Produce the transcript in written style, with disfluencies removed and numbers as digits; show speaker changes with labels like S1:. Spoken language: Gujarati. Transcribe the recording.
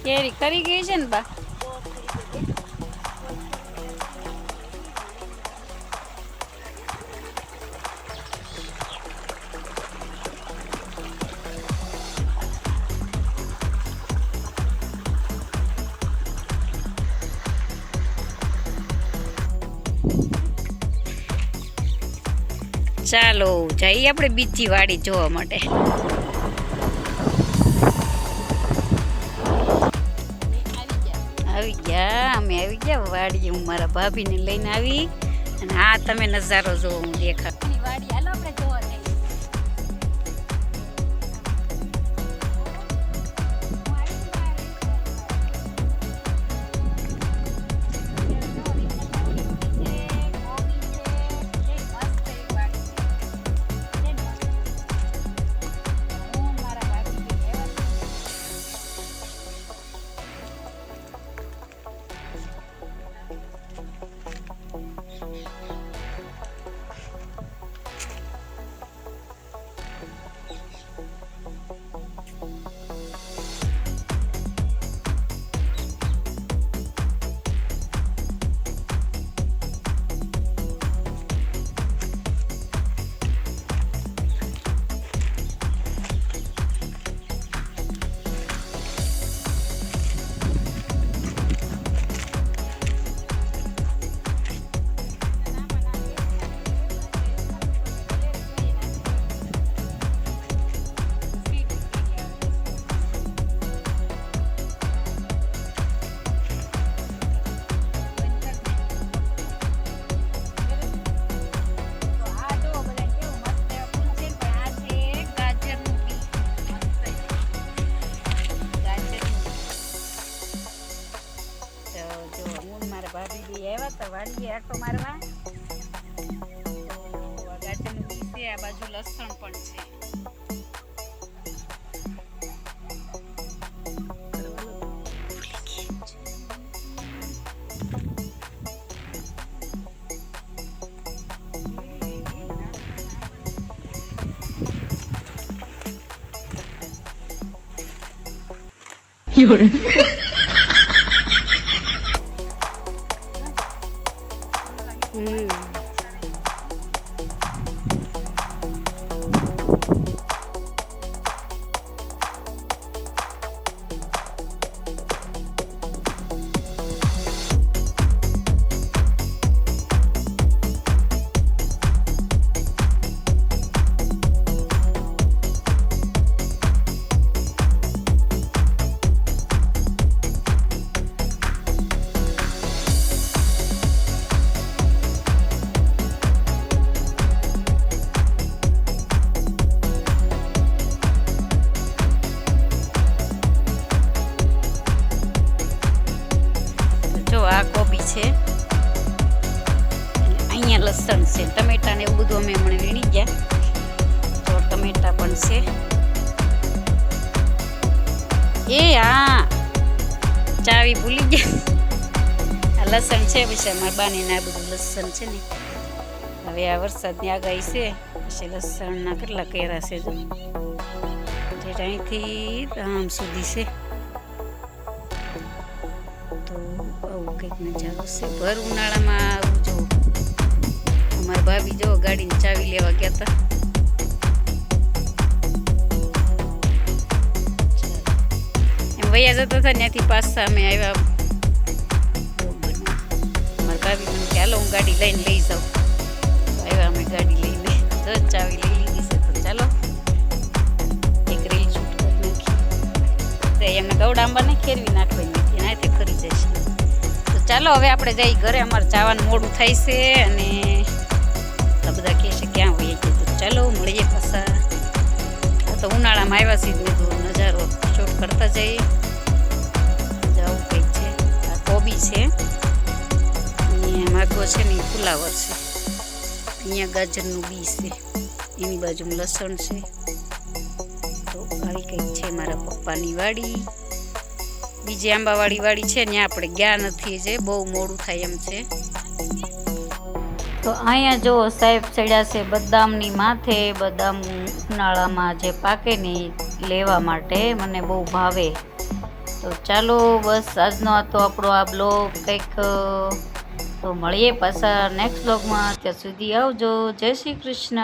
S1: કેરી કરી ગઈ છે ને બા? ચાલો જઈએ આપણે બીજી વાડી જોવા માટે. આવી ગયા અમે આવી ગયા વાડી. હું મારા ભાભીને લઈને આવી અને આ તમે નજારો જોવો હું દેખા વાડી. હાલો આપણે જોવા જઈએ. ભાભી બી આવ્યા તો વાડીએ આટો મારવા. ગાજરનું બી છે, આ બાજુ લસણ પણ છે. આ કોબી છે, અહીંયા લસણ છે, ટમેટા ને એવું બધું અમે હમણાં વીણી ગયા. તો ટમેટા પણ છે. એ હા ચાવી ભૂલી ગયા. આ લસણ છે પછી અમારા બાને આ બધું લસણ છે ને. હવે આ વરસાદની આગાહી છે પછી લસણના કેટલા કેરા છે જો જે અહીંથી આમ સુધી છે. કંઈક નજારો છે ભર ઉનાળામાં. આવું જો અમારા ભાભી જો ગાડીની ચાવી લેવા ગયા હતા. એમ વયા જતા હતા ત્યાંથી પાછા અમે આવ્યા. અમારા ભાભી મને કે હાલો હું ગાડી લઈને લઈ જાઉં. આવ્યા અમે ગાડી લઈને. જો ચાવી લઈ લીધી છે તો ચાલો એક રીલ શૂટ કરી નાખી. એમને ગૌડાંબા ને ખેરવી નાખવાની હતી એનાથી ખરી જશે. ચાલો હવે આપણે જઈ ઘરે. અમારે જવાનું મોડું થાય છે અને બધા કહે છે ક્યાં હોઈએ છીએ. તો ચાલો મળીએ પાછા. આ તો ઉનાળામાં આવ્યા છીએ મેં તો નજારો શૂટ કરતા જઈએ. જવું કંઈક છે. આ કોબી છે, અહીંયા માગો છે ને ફુલાવર છે, અહીંયા ગાજરનું બી છે, એની બાજુમાં લસણ છે. તો આવી કંઈક છે મારા પપ્પાની વાડી. બીજી આંબાવાળી વાડી છે ત્યાં આપણે ગયા નથી, જે બહુ મોડું થાય એમ છે. તો અહીંયા જો સાહેબ ચડ્યા છે બદામની માથે. બદામ ઉનાળામાં જે પાકે ને લેવા માટે મને બહુ ભાવે. તો ચાલો બસ આજનો હતો આપણો આ બ્લોગ કંઈક. તો મળીએ પાછા નેક્સ્ટ બ્લોગમાં. ત્યાં સુધી આવજો. જય શ્રી કૃષ્ણ.